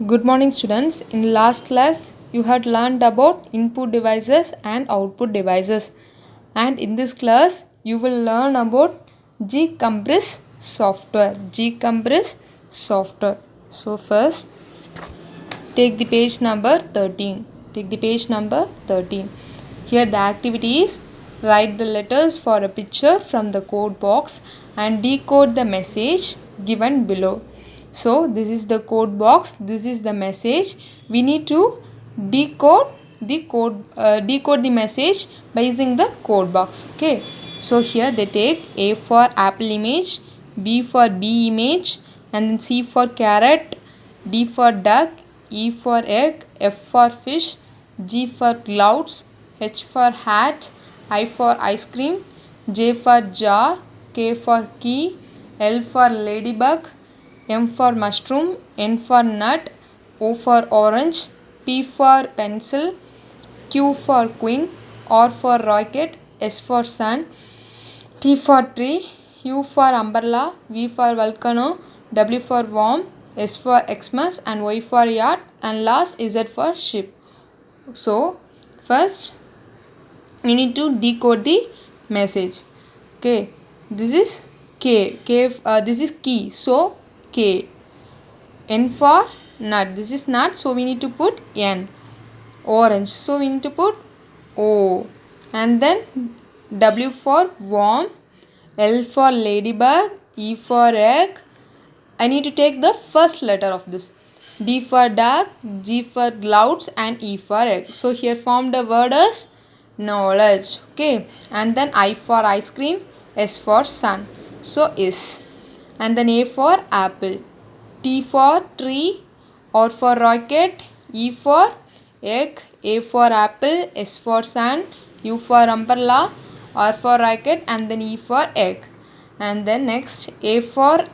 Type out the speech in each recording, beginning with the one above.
Good morning, students. In the last class, you had learned about input devices and output devices. And in this class, you will learn about Gcompress software. Gcompress software. So, first, take the page number 13. Take the page number 13. Here, the activity is write the letters for a picture from the code box and decode the message given below. So this is the code box, this is the message. We need to decode the message by using the code box. Okay, so here they take A for apple image, B for bee image, and then C for carrot, D for duck, E for egg, F for fish, G for clouds, H for hat, I for ice cream, J for jar, K for key, L for ladybug, M for mushroom, N for nut, O for orange, P for pencil, Q for queen, R for rocket, S for sun, T for tree, U for umbrella, V for volcano, W for worm, S for Xmas, and Y for yacht, and last Z for ship. So first we need to decode the message. Okay, this is this is key, so K. N for nut, this is nut, so we need to put N. Orange, so we need to put O. And then W for worm, L for ladybug, E for egg. I need to take the first letter of this. D for duck, G for clouds, and E for egg. So here formed a word as knowledge. Okay, and then I for ice cream, S for sun, so is. And then A for apple, T for tree, R for rocket, E for egg, A for apple, S for sun, U for umbrella, R for rocket, and then E for egg. And then next A for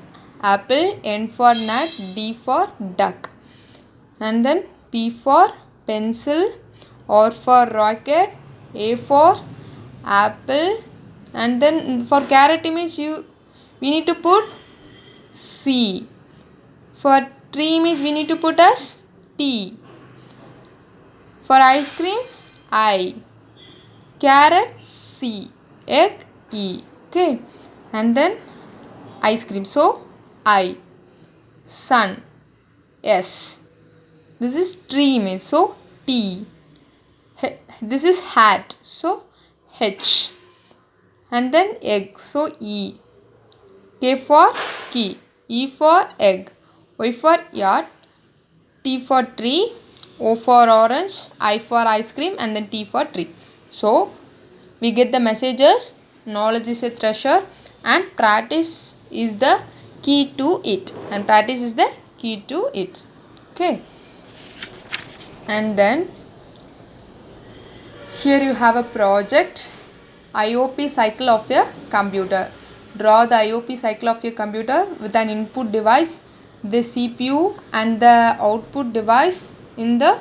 apple, N for nut, D for duck. And then P for pencil, R for rocket, A for apple, and then for carrot image we need to put C. For tree image we need to put as T. For ice cream I. Carrot C. Egg E. Okay, and then ice cream, so I. Sun S. This is tree image, so T. This is hat, so H. And then egg, so E. K for key, E for egg, Y for yacht, T for tree, O for orange, I for ice cream, and then T for tree. So we get the messages. Knowledge is a treasure, and practice is the key to it. And practice is the key to it. Okay. And then here you have a project, IOP cycle of a computer. Draw the IOP cycle of a computer with an input device, the CPU, and the output device in the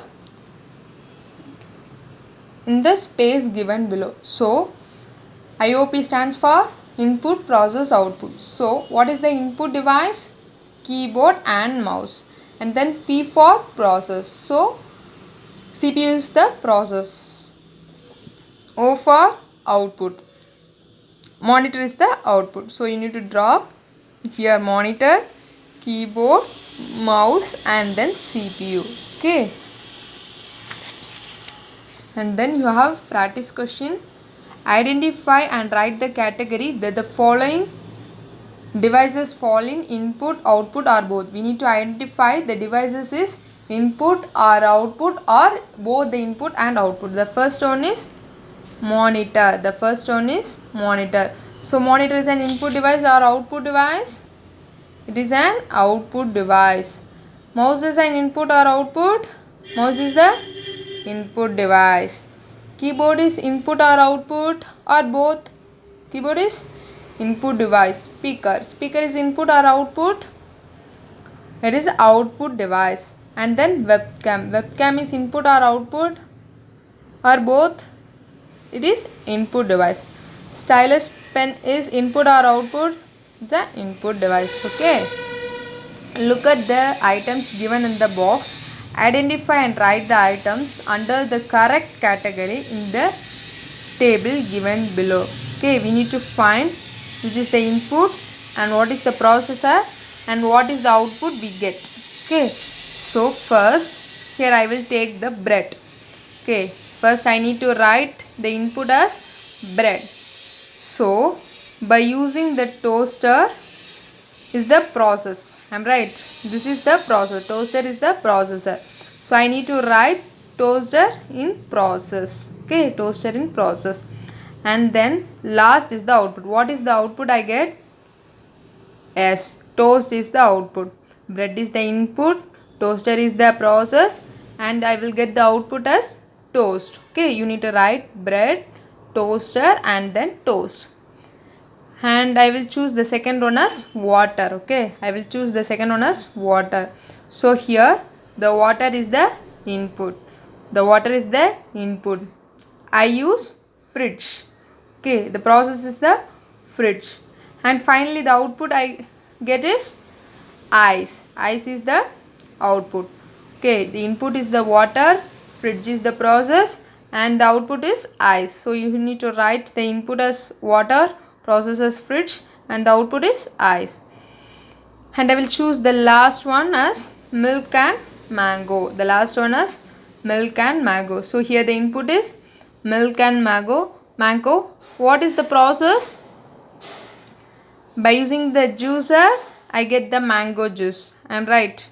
space given below. So IOP stands for input process output. So what is the input device? Keyboard and mouse. And then P for process. So CPU is the process. O for output. Monitor is the output. So you need to draw here monitor, keyboard, mouse, and then CPU. Okay. And then you have practice question. Identify and write the category that the following devices fall in: input, output, or both. We need to identify the devices is input or output or both the input and output. The first one is monitor. The first one is monitor. So monitor is an input device or output device? It is an output device. Mouse is an input or output? Mouse is the input device. Keyboard is input or output or both? Keyboard is input device. Speaker is input or output? It is output device. And then webcam is input or output or both? It is input device. Stylus pen is input or output? The input device. Okay. Look at the items given in the box. Identify and write the items under the correct category in the table given below. Okay, we need to find which is the input and what is the processor and what is the output we get. Okay, so first here I will take the bread. Okay, first I need to write the input as bread. So by using the toaster is the process. I'm right. This is the process. Toaster is the processor. So I need to write toaster in process. Okay, toaster in process. And then last is the output. What is the output I get? Yes, toast is the output. Bread is the input. Toaster is the process. And I will get the output as toast. Okay, you need to write bread, toaster and then toast. And I will choose the second one as water. Okay, I will choose the second one as water. So here the water is the input. The water is the input. I use fridge. Okay, the process is the fridge. And finally the output I get is ice. Ice is the output. Okay, the input is the water, fridge is the process and the output is ice. So you need to write the input as water, process as fridge and the output is ice. And I will choose the last one as milk and mango. The last one as milk and mango. So here the input is milk and mango. What is the process? By using the juicer, I get the mango juice. I am right.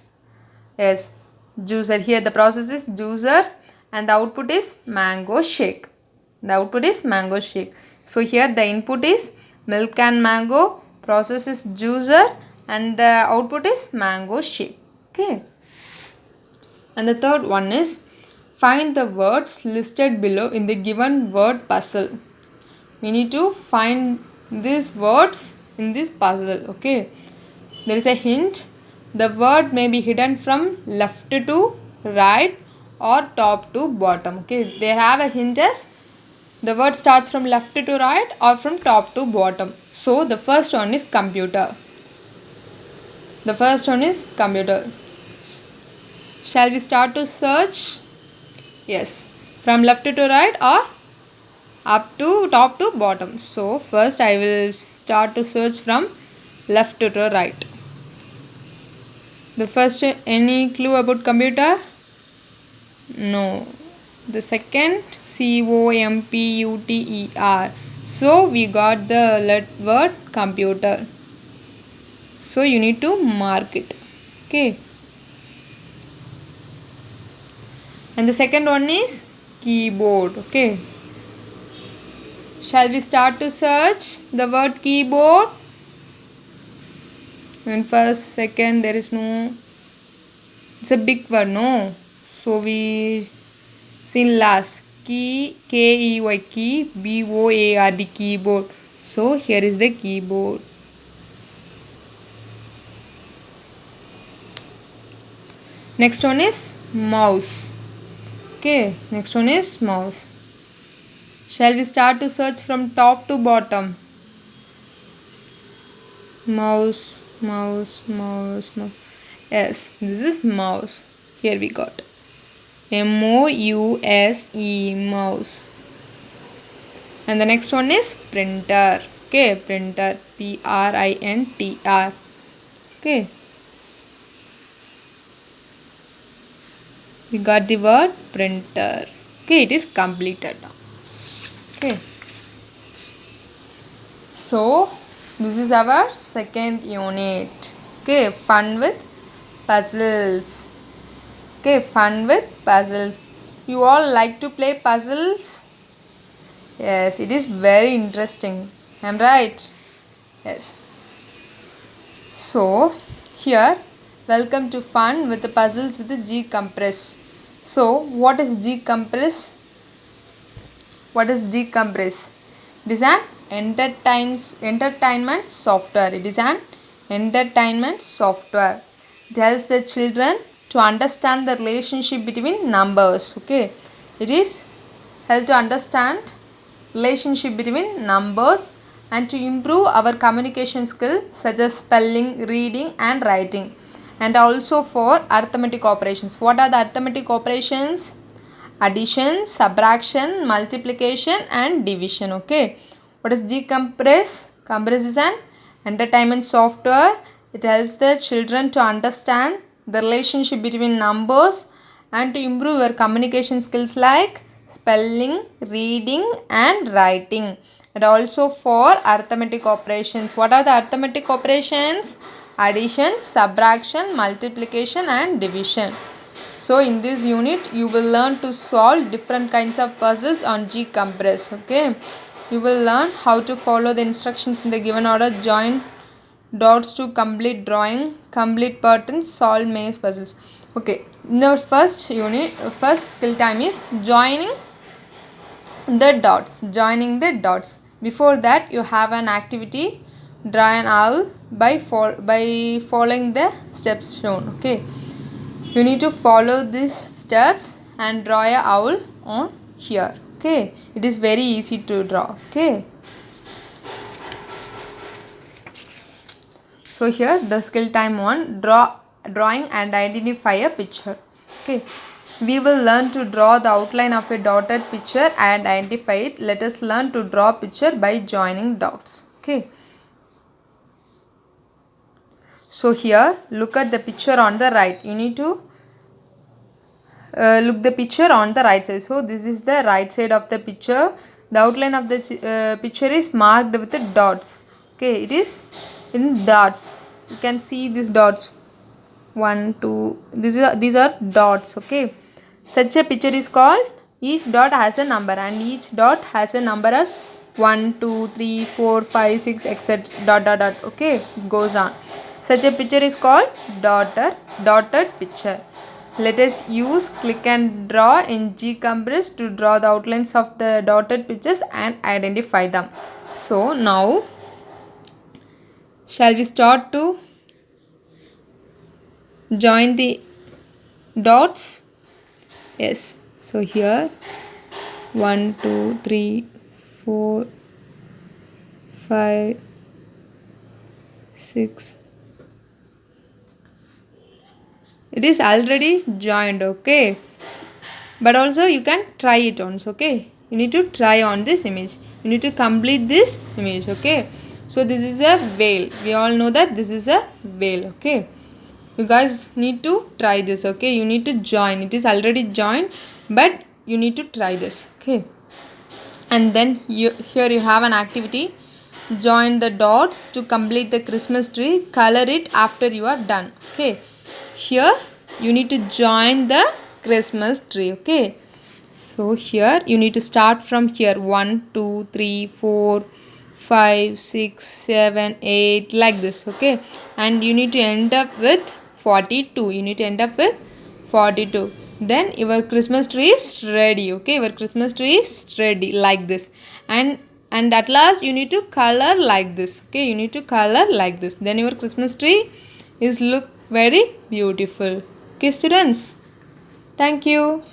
Yes, juicer. Here the process is juicer and the output is mango shake. The output is mango shake. So here the input is milk and mango, process is juicer and the output is mango shake. Okay. And the third one is find the words listed below in the given word puzzle. We need to find these words in this puzzle. Okay, there is a hint. The word may be hidden from left to right or top to bottom. Okay, they have a hint as the word starts from left to right or from top to bottom. So the first one is computer. The first one is computer. Shall we start to search? Yes, from left to right or up to top to bottom. So first I will start to search from left to right. The first, any clue about computer? No. The second, computer. So we got the word computer. So you need to mark it. Okay. And the second one is keyboard. Okay. Shall we start to search the word keyboard? In first, second, there is no. It's a big word, no? So we see last. Key, K-E-Y, key, B-O-A-R-D, keyboard. So here is the keyboard. Next one is mouse. Okay, next one is mouse. Shall we start to search from top to bottom? Mouse. Yes, this is mouse. Here we got M-O-U-S-E, mouse. And the next one is printer. Okay, printer, P-R-I-N-T-R. Okay. We got the word printer. Okay, it is completed now. Okay. So this is our second unit. Okay, fun with puzzles. Okay, fun with puzzles. You all like to play puzzles? Yes, it is very interesting. Am I right? Yes. So here, welcome to fun with the puzzles with the G-Compress. So what is G-Compress? What is G-Compress? It is an entertainment software. It is an entertainment software. It helps the children to understand the relationship between numbers. Okay, it is help to understand relationship between numbers and to improve our communication skill such as spelling, reading and writing. and also for arithmetic operations. What are the arithmetic operations? Addition, subtraction, multiplication and division. Okay. What is Gcompress? Compress is an entertainment software. It helps the children to understand the relationship between numbers and to improve your communication skills like spelling, reading and writing. And also for arithmetic operations. What are the arithmetic operations? Addition, subtraction, multiplication and division. So in this unit you will learn to solve different kinds of puzzles on Gcompress. Okay. You will learn how to follow the instructions in the given order, join dots to complete drawing, complete patterns, solve maze puzzles. Okay. In our first unit, first skill time is joining the dots. Joining the dots. Before that you have an activity, draw an owl by following the steps shown. Okay. You need to follow these steps and draw a owl on here. Okay. It is very easy to draw. Okay. So here the skill time 1, drawing and identify a picture. Okay. We will learn to draw the outline of a dotted picture and identify it. Let us learn to draw picture by joining dots. Okay. So here look at the picture on the right. You need to look the picture on the right side. So this is the right side of the picture. The outline of the picture is marked with the dots. Okay, it is in dots. You can see these dots. 1, 2. These are dots. Okay. Such a picture is called, each dot has a number and each dot has a number as 1, 2, 3, 4, 5, 6, etc. Dot dot dot. Okay. It goes on. Such a picture is called dotted picture. Let us use click and draw in Gcompress to draw the outlines of the dotted pictures and identify them. So now, shall we start to join the dots? Yes. So here 1, 2, 3, 4, 5, 6. It is already joined. Okay. But also you can try it once. Okay. You need to try on this image. You need to complete this image. Okay. So this is a whale. We all know that this is a whale. Okay. You guys need to try this. Okay. You need to join. It is already joined, but you need to try this. Okay. And then here you have an activity. Join the dots to complete the Christmas tree. Color it after you are done. Okay. Here you need to join the Christmas tree. Okay. So here you need to start from here. 1, 2, 3, 4, 5, 6, 7, 8, like this. Okay. And you need to end up with 42. You need to end up with 42. Then your Christmas tree is ready. Okay. Your Christmas tree is ready like this. And at last you need to color like this. Okay. You need to color like this. Then your Christmas tree is look very beautiful. Okay, students. Thank you.